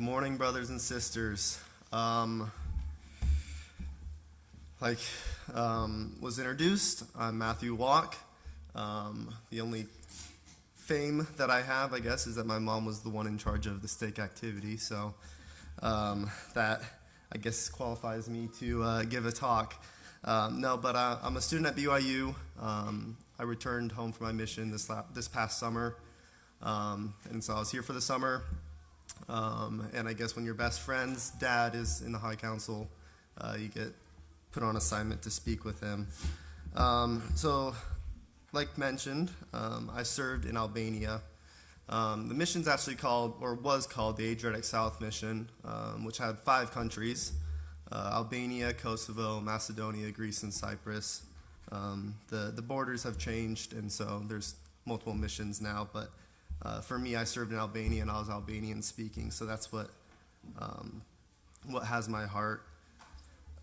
morning, brothers and sisters. Like was introduced, I'm Matthew Walk. The only fame that I have, I guess, is that my mom was the one in charge of the stake activity, so that, I guess, qualifies me to give a talk. I'm a student at BYU. I returned home from my mission this past summer, and so I was here for the summer. And I guess when your best friend's dad is in the High Council, you get put on assignment to speak with him. So, like mentioned, I served in Albania. The mission's actually was called the Adriatic South Mission, which had 5 countries: Albania, Kosovo, Macedonia, Greece, and Cyprus. The borders have changed, and so there's multiple missions now, but for me, I served in Albania, and I was Albanian speaking, so that's what has my heart.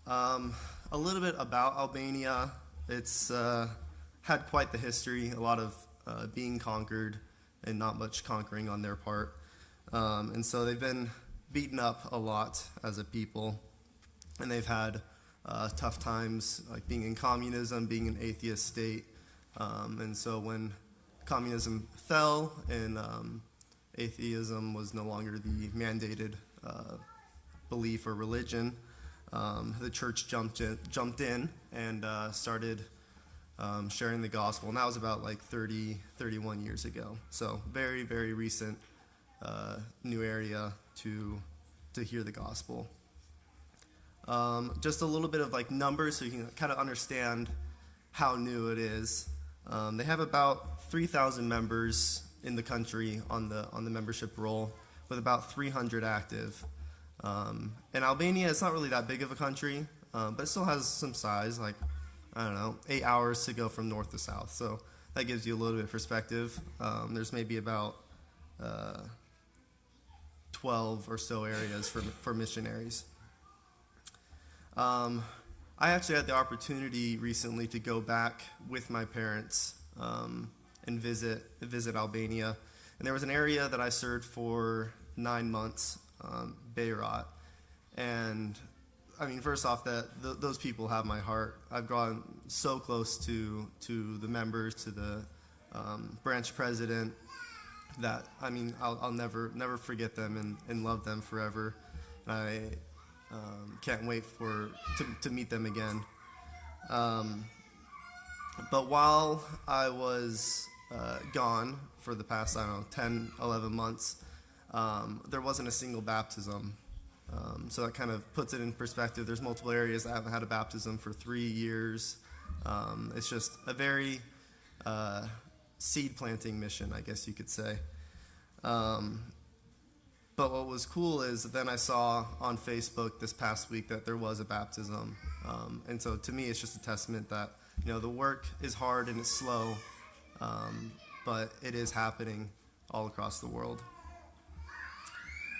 A little bit about Albania. It's had quite the history, a lot of being conquered and not much conquering on their part. And so they've been beaten up a lot as a people, and they've had tough times, like being in communism, being an atheist state. And so when communism fell and atheism was no longer the mandated belief or religion, the church jumped in and started sharing the gospel, and that was about like 31 years ago. So very, very recent new area to hear the gospel. Just a little bit of like numbers so you can kind of understand how new it is. They have about 3,000 members in the country on the membership roll, with about 300 active. And Albania, it's not really that big of a country, but it still has some size, like, I don't know, 8 hours to go from north to south. So that gives you a little bit of perspective. There's maybe about 12 or so areas for missionaries. I actually had the opportunity recently to go back with my parents and visit Albania. And there was an area that I served for 9 months, Beirut. And I mean, first off, those people have my heart. I've gone so close to the members, to the branch president, that I mean, I'll never forget them and love them forever. And I can't wait to meet them again. But while I was gone for the past, 10, 11 months, there wasn't a single baptism. So that kind of puts it in perspective. There's multiple areas that haven't had a baptism for 3 years. It's just a very seed planting mission, I guess you could say. But what was cool is then I saw on Facebook this past week that there was a baptism. And so to me, it's just a testament that, the work is hard and it's slow, but it is happening all across the world.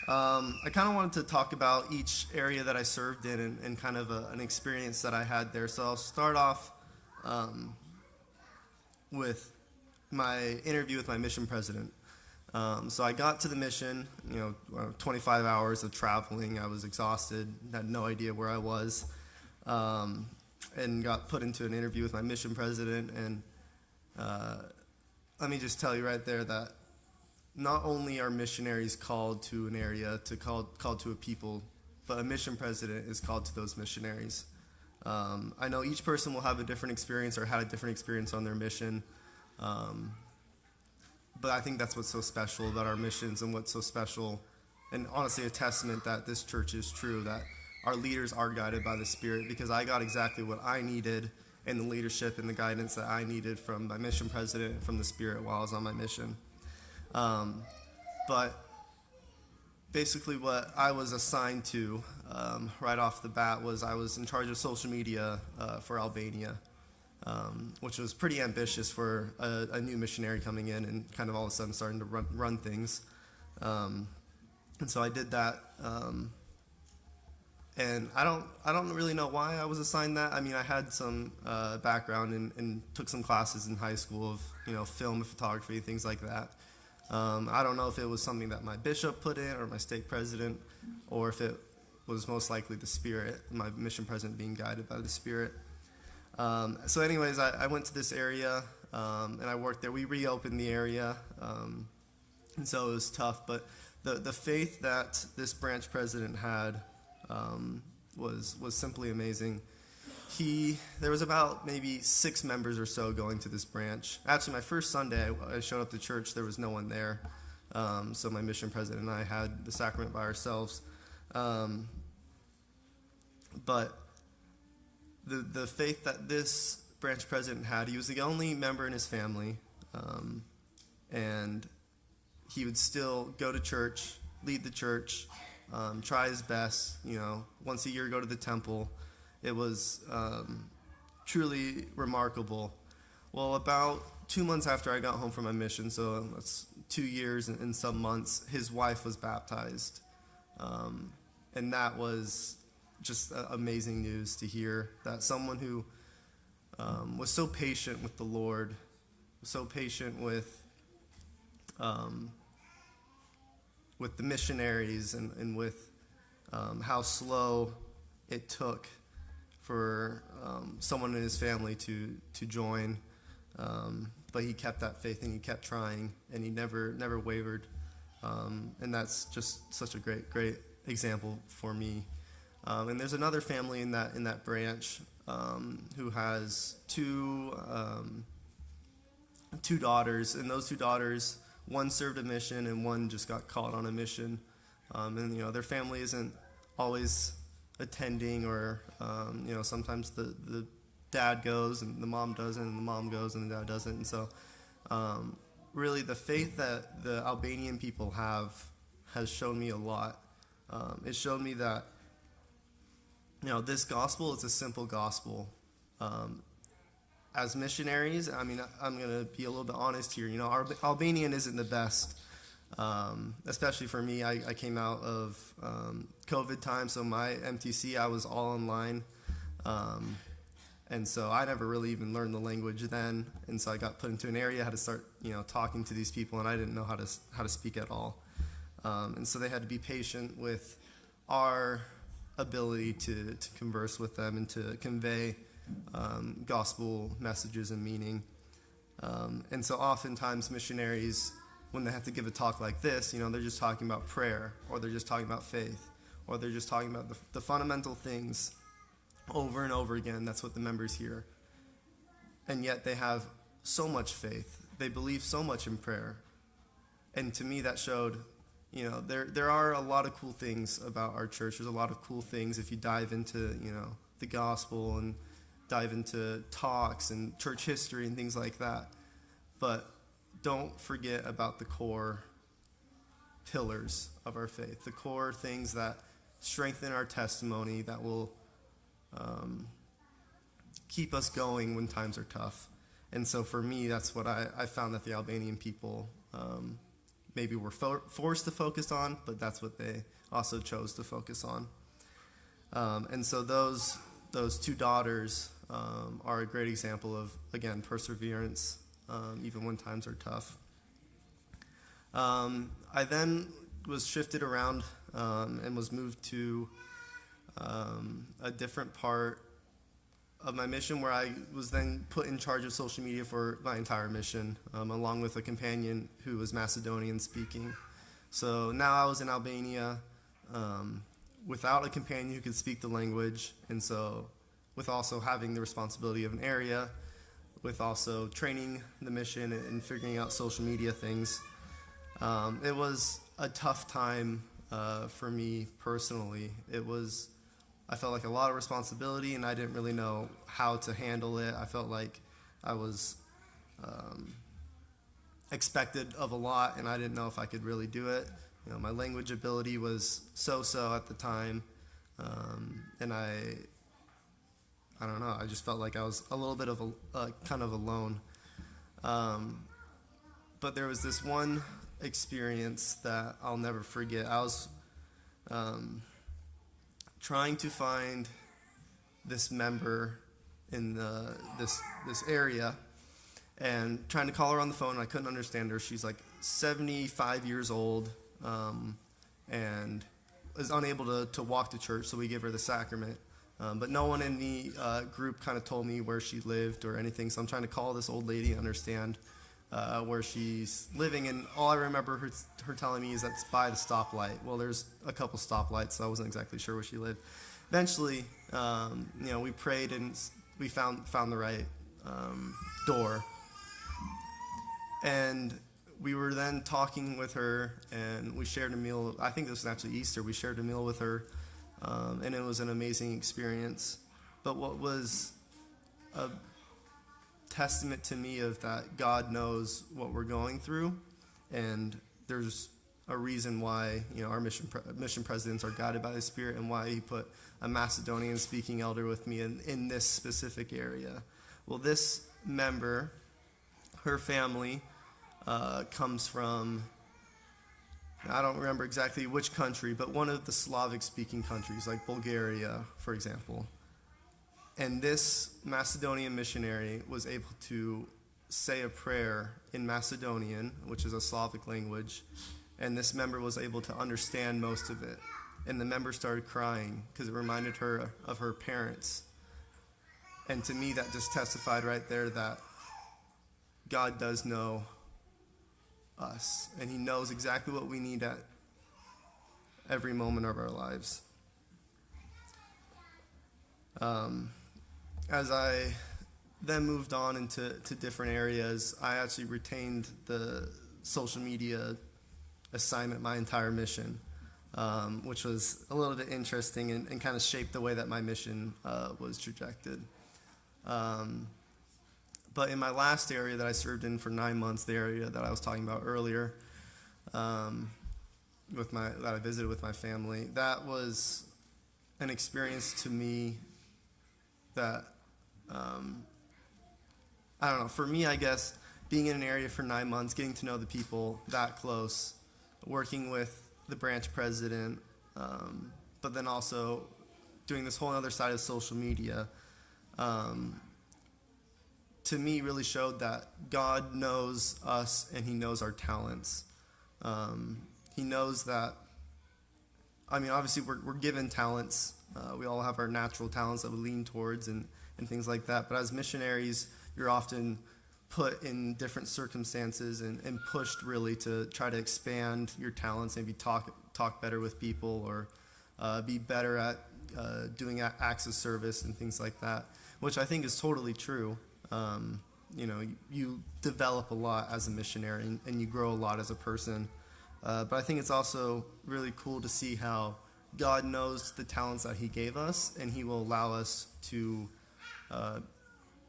I kind of wanted to talk about each area that I served in and kind of an experience that I had there. So I'll start off with my interview with my mission president. So I got to the mission, 25 hours of traveling. I was exhausted, had no idea where I was, and got put into an interview with my mission president. And let me just tell you right there that not only are missionaries called to an area, called to a people, but a mission president is called to those missionaries. I know each person will have a different experience or had a different experience on their mission. But I think that's what's so special about our missions, and what's so special, and honestly a testament that this church is true, that our leaders are guided by the Spirit, because I got exactly what I needed in the leadership and the guidance that I needed from my mission president and from the Spirit while I was on my mission. But basically what I was assigned to right off the bat was I was in charge of social media for Albania. Which was pretty ambitious for a new missionary coming in and kind of all of a sudden starting to run things. And so I did that. And I don't really know why I was assigned that. I mean, I had some background and took some classes in high school of film and photography, things like that. I don't know if it was something that my bishop put in or my stake president, or if it was most likely the Spirit, my mission president being guided by the Spirit. So anyways, I went to this area, and I worked there. We reopened the area, and so it was tough. But the faith that this branch president had was simply amazing. There was about maybe 6 members or so going to this branch. Actually, my first Sunday, I showed up to church. There was no one there. So my mission president and I had the sacrament by ourselves. But the faith that this branch president had, he was the only member in his family. And he would still go to church, lead the church, try his best, once a year go to the temple. It was truly remarkable. Well, about 2 months after I got home from my mission, so that's 2 years and some months, his wife was baptized. And that was just amazing news to hear, that someone who was so patient with the Lord, so patient with the missionaries and with how slow it took for someone in his family to join, but he kept that faith and he kept trying and he never wavered, and that's just such a great example for me. And there's another family in that branch who has two daughters, and those 2 daughters, one served a mission and one just got called on a mission, and their family isn't always attending, or sometimes the dad goes and the mom doesn't, and the mom goes and the dad doesn't. And so really the faith that the Albanian people have has shown me a lot. It showed me that this gospel is a simple gospel. As missionaries, I'm going to be a little bit honest here. Our Albanian isn't the best. Especially for me, I came out of COVID time, so my MTC, I was all online, and so I never really even learned the language then, and so I got put into an area, I had to start talking to these people, and I didn't know how to speak at all, and so they had to be patient with our ability to converse with them and to convey gospel messages and meaning, and so oftentimes missionaries, when they have to give a talk like this, they're just talking about prayer, or they're just talking about faith, or they're just talking about the fundamental things over and over again. That's what the members hear. And yet they have so much faith. They believe so much in prayer. And to me that showed, there are a lot of cool things about our church. There's a lot of cool things if you dive into, the gospel and dive into talks and church history and things like that. But don't forget about the core pillars of our faith, the core things that strengthen our testimony, that will keep us going when times are tough. And so for me, that's what I found that the Albanian people maybe were forced to focus on, but that's what they also chose to focus on. And so those 2 daughters are a great example of, again, perseverance, even when times are tough. I then was shifted around and was moved to a different part of my mission, where I was then put in charge of social media for my entire mission, along with a companion who was Macedonian speaking. So now I was in Albania without a companion who could speak the language, and so with also having the responsibility of an area, with also training the mission and figuring out social media things. It was a tough time for me personally. I felt like a lot of responsibility, and I didn't really know how to handle it. I felt like I was expected of a lot, and I didn't know if I could really do it. My language ability was so-so at the time, and I don't know, I just felt like I was a little bit of kind of alone. But there was this one experience that I'll never forget. I was trying to find this member in this area, and trying to call her on the phone. I couldn't understand her. She's like 75 years old, and is unable to walk to church, so we give her the sacrament. But no one in the group kind of told me where she lived or anything, so I'm trying to call this old lady and understand where she's living, and all I remember her telling me is that's by the stoplight. Well, there's a couple stoplights, so I wasn't exactly sure where she lived. Eventually, we prayed and we found the right door, and we were then talking with her, and we shared a meal. I think this was actually Easter. We shared a meal with her, and it was an amazing experience. But what was a testament to me of that God knows what we're going through, and there's a reason why our mission presidents are guided by the Spirit, and why He put a Macedonian speaking elder with me in this specific area. Well, this member, her family comes from, I don't remember exactly which country, but one of the Slavic-speaking countries, like Bulgaria, for example. And this Macedonian missionary was able to say a prayer in Macedonian, which is a Slavic language, and this member was able to understand most of it. And the member started crying because it reminded her of her parents. And to me, that just testified right there that God does know us, and He knows exactly what we need at every moment of our lives. As I then moved on into different areas, I actually retained the social media assignment my entire mission, which was a little bit interesting and kind of shaped the way that my mission was trajected. But in my last area that I served in for 9 months, the area that I was talking about earlier, that I visited with my family, that was an experience to me that, I don't know, for me, I guess, being in an area for 9 months, getting to know the people that close, working with the branch president, but then also doing this whole other side of social media, to me really showed that God knows us and He knows our talents. He knows that, obviously we're given talents. We all have our natural talents that we lean towards and things like that. But as missionaries, you're often put in different circumstances and pushed really to try to expand your talents, maybe talk better with people, or be better at doing acts of service and things like that, which I think is totally true. You develop a lot as a missionary and you grow a lot as a person. But I think it's also really cool to see how God knows the talents that He gave us, and He will allow us to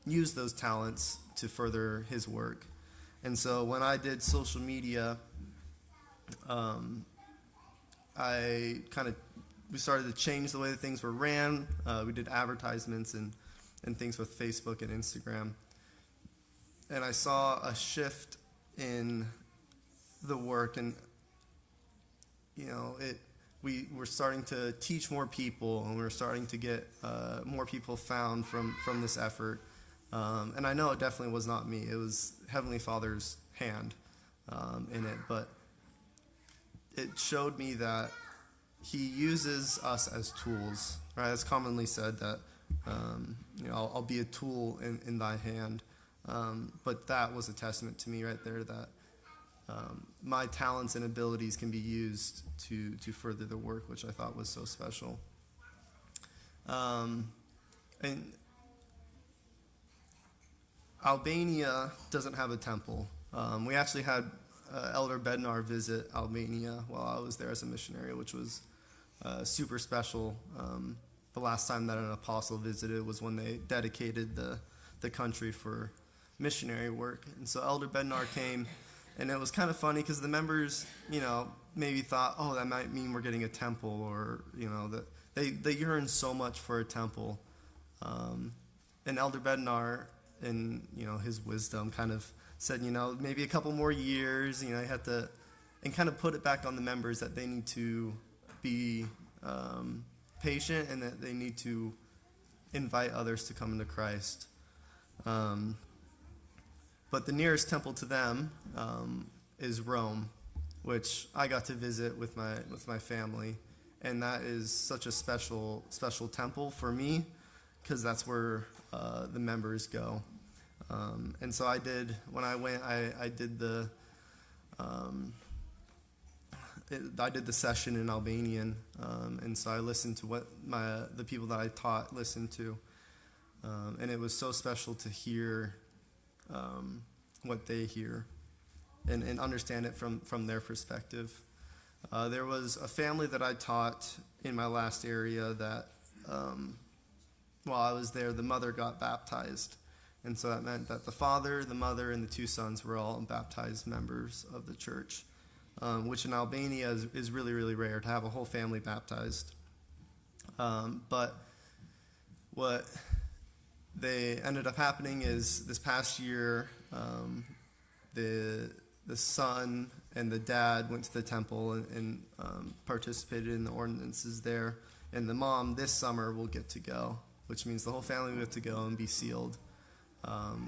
use those talents to further His work. And so when I did social media, we started to change the way that things were ran. We did advertisements and things with Facebook and Instagram. And I saw a shift in the work, and we were starting to teach more people, and we were starting to get more people found from this effort. And I know it definitely was not me. It was Heavenly Father's hand in it. But it showed me that He uses us as tools, right? It's commonly said that, I'll be a tool in Thy hand. But that was a testament to me right there that my talents and abilities can be used to further the work, which I thought was so special. And Albania doesn't have a temple. We actually had Elder Bednar visit Albania while I was there as a missionary, which was super special. The last time that an apostle visited was when they dedicated the country for missionary work. And so Elder Bednar came, and it was kind of funny because the members, maybe thought, oh, that might mean we're getting a temple, or, that they yearn so much for a temple. And Elder Bednar, in, his wisdom, kind of said, maybe a couple more years, you have to, and kind of put it back on the members that they need to be patient, and that they need to invite others to come into Christ. But the nearest temple to them is Rome, which I got to visit with my family, and that is such a special temple for me, because that's where the members go. And so when I went, I did the session in Albanian, and so I listened to what the people that I taught listened to, and it was so special to hear what they hear and understand it from their perspective. There was a family that I taught in my last area that while I was there, the mother got baptized. And so that meant that the father, the mother, and the two sons were all baptized members of the church, which in Albania is really, really rare to have a whole family baptized. But what they ended up happening is this past year, the son and the dad went to the temple and participated in the ordinances there. And the mom this summer will get to go, which means the whole family will get to go and be sealed,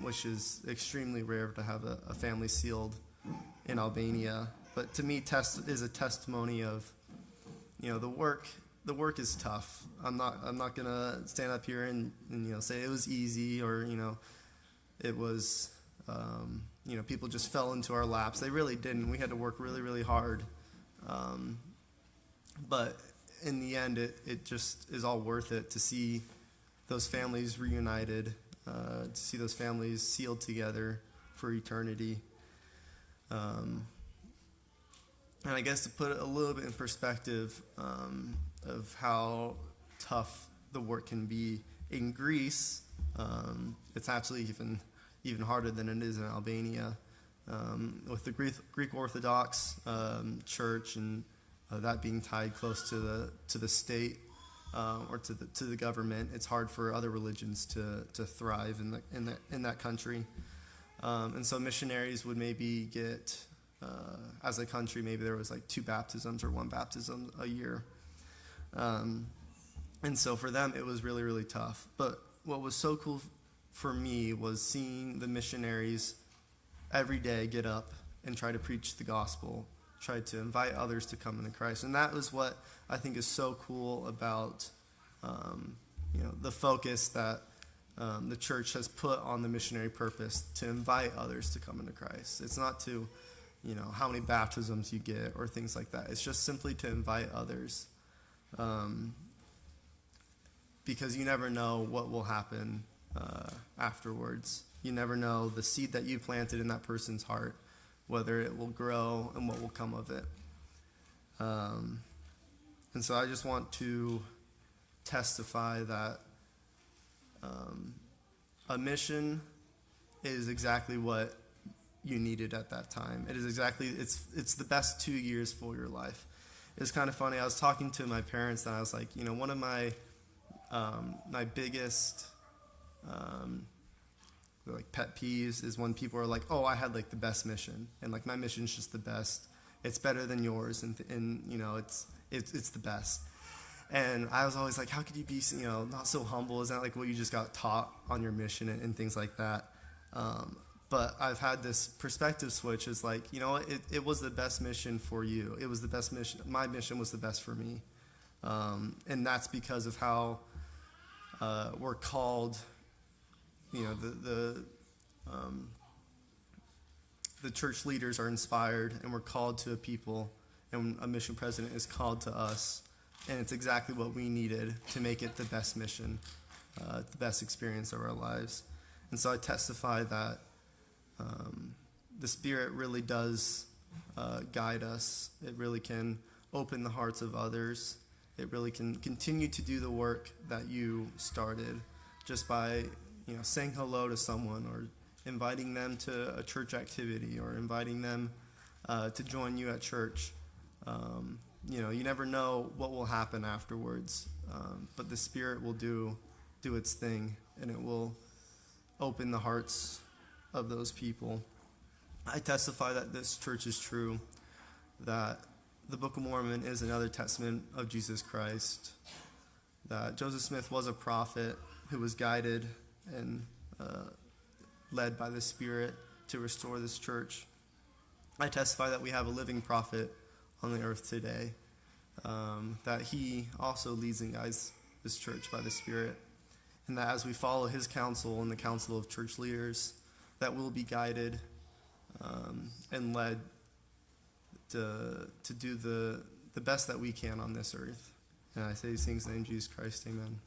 which is extremely rare to have a family sealed in Albania. But to me, is a testimony of, the work. The work is tough. I'm not gonna stand up here and say it was easy, or it was people just fell into our laps. They really didn't. We had to work really, really hard. But in the end, it just is all worth it to see those families reunited, to see those families sealed together for eternity. And I guess to put it a little bit in perspective of how tough the work can be in Greece, it's actually even harder than it is in Albania, with the Greek Orthodox Church and that being tied close to the state or to the government. It's hard for other religions to thrive in that country, and so missionaries would maybe get, as a country, maybe there was like 2 baptisms or 1 baptism a year, and so for them it was really, really tough. But what was so cool for me was seeing the missionaries every day get up and try to preach the gospel, try to invite others to come into Christ. And that was what I think is so cool about the focus that the church has put on the missionary purpose, to invite others to come into Christ. It's not to how many baptisms you get or things like that. It's just simply to invite others, because you never know what will happen afterwards. You never know the seed that you planted in that person's heart, whether it will grow and what will come of it. And so I just want to testify that a mission is exactly what you needed at that time. It is exactly, it's the best 2 years for your life. It's kind of funny. I was talking to my parents and I was like, one of my biggest pet peeves is when people are like, oh, I had like the best mission, and like my mission's just the best. It's better than yours, and it's the best. And I was always like, how could you be not so humble? Is that like what you just got taught on your mission and things like that? But I've had this perspective switch. Is like, it was the best mission for you. It was the best mission. My mission was the best for me, and that's because of how we're called. The church leaders are inspired, and we're called to a people, and a mission president is called to us, and it's exactly what we needed to make it the best mission, the best experience of our lives. And so I testify that the Spirit really does guide us. It really can open the hearts of others. It really can continue to do the work that you started just by saying hello to someone, or inviting them to a church activity, or inviting them to join you at church. You never know what will happen afterwards, but the Spirit will do its thing, and it will open the hearts of those people. I testify that this church is true, that the Book of Mormon is another testament of Jesus Christ, that Joseph Smith was a prophet who was guided and led by the Spirit to restore this church. I testify that we have a living prophet on the earth today, that he also leads and guides this church by the Spirit, and that as we follow his counsel and the counsel of church leaders, that we'll be guided and led to do the best that we can on this earth. And I say these things in the name of Jesus Christ, amen.